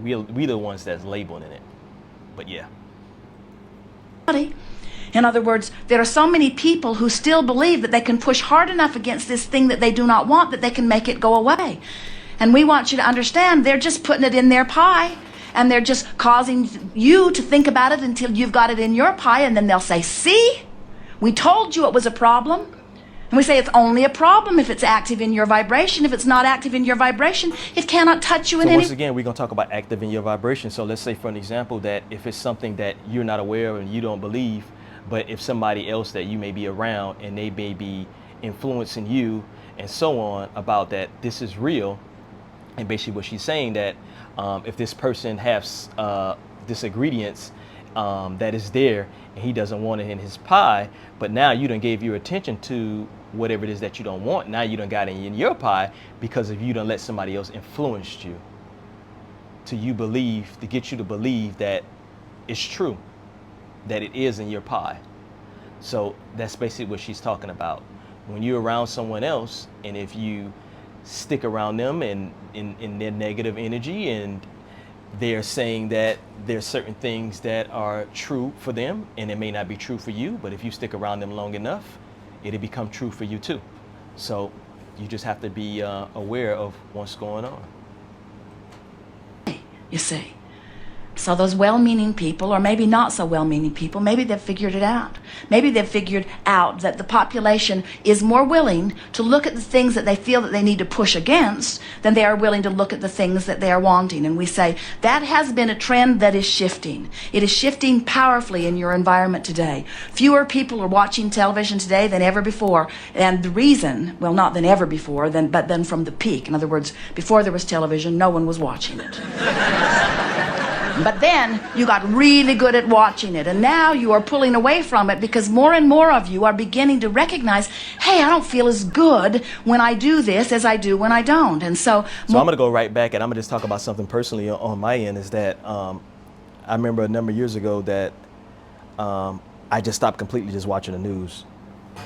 We the ones that's labeling it. But yeah. In other words, there are so many people who still believe that they can push hard enough against this thing that they do not want that they can make it go away. And we want you to understand they're just putting it in their pie, and they're just causing you to think about it until you've got it in your pie, and then they'll say, see, we told you it was a problem. And we say it's only a problem if it's active in your vibration. If it's not active in your vibration, it cannot touch you in any... So once again, we're going to talk about active in your vibration. So let's say, for an example, that if it's something that you're not aware of and you don't believe, but if somebody else that you may be around and they may be influencing you and so on about that this is real, and basically what she's saying that if this person has this ingredients that is there and he doesn't want it in his pie, but now you done gave your attention to whatever it is that you don't want. Now you done got it in your pie because if you done let somebody else influence you to get you to believe that it's true, that it is in your pie. So that's basically what she's talking about. When you're around someone else, and if you stick around them and in their negative energy, and they're saying that there's certain things that are true for them and it may not be true for you, but if you stick around them long enough, it'll become true for you too. So you just have to be aware of what's going on. You see. So those well-meaning people, or maybe not so well-meaning people, maybe they've figured it out. Maybe they've figured out that the population is more willing to look at the things that they feel that they need to push against than they are willing to look at the things that they are wanting. And we say that has been a trend that is shifting. It is shifting powerfully in your environment today. Fewer people are watching television today than ever before. And the reason, well, not than ever before, but then from the peak. In other words, before there was television, no one was watching it. But then you got really good at watching it, and now you are pulling away from it because more and more of you are beginning to recognize, hey, I don't feel as good when I do this as I do when I don't. And so I'm going to go right back, and I'm going to just talk about something personally on my end, is that I remember a number of years ago that I just stopped completely just watching the news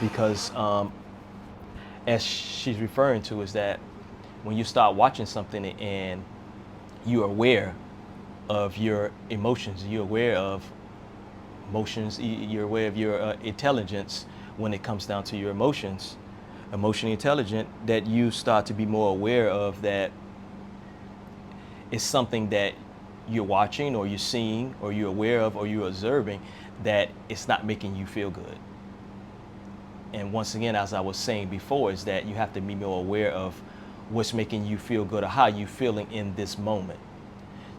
because as she's referring to is that when you start watching something and you're aware of your emotions, you're aware of emotions, you're aware of your intelligence when it comes down to your emotions, emotionally intelligent, that you start to be more aware of that it's something that you're watching or you're seeing or you're aware of or you're observing that it's not making you feel good. And once again, as I was saying before, is that you have to be more aware of what's making you feel good or how you're feeling in this moment.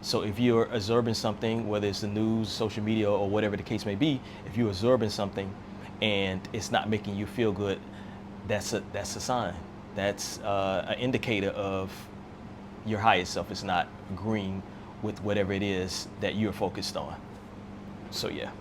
So if you're observing something, whether it's the news, social media, or whatever the case may be, if you're observing something and it's not making you feel good, that's a sign. That's an indicator of your higher self is not agreeing with whatever it is that you're focused on. So yeah.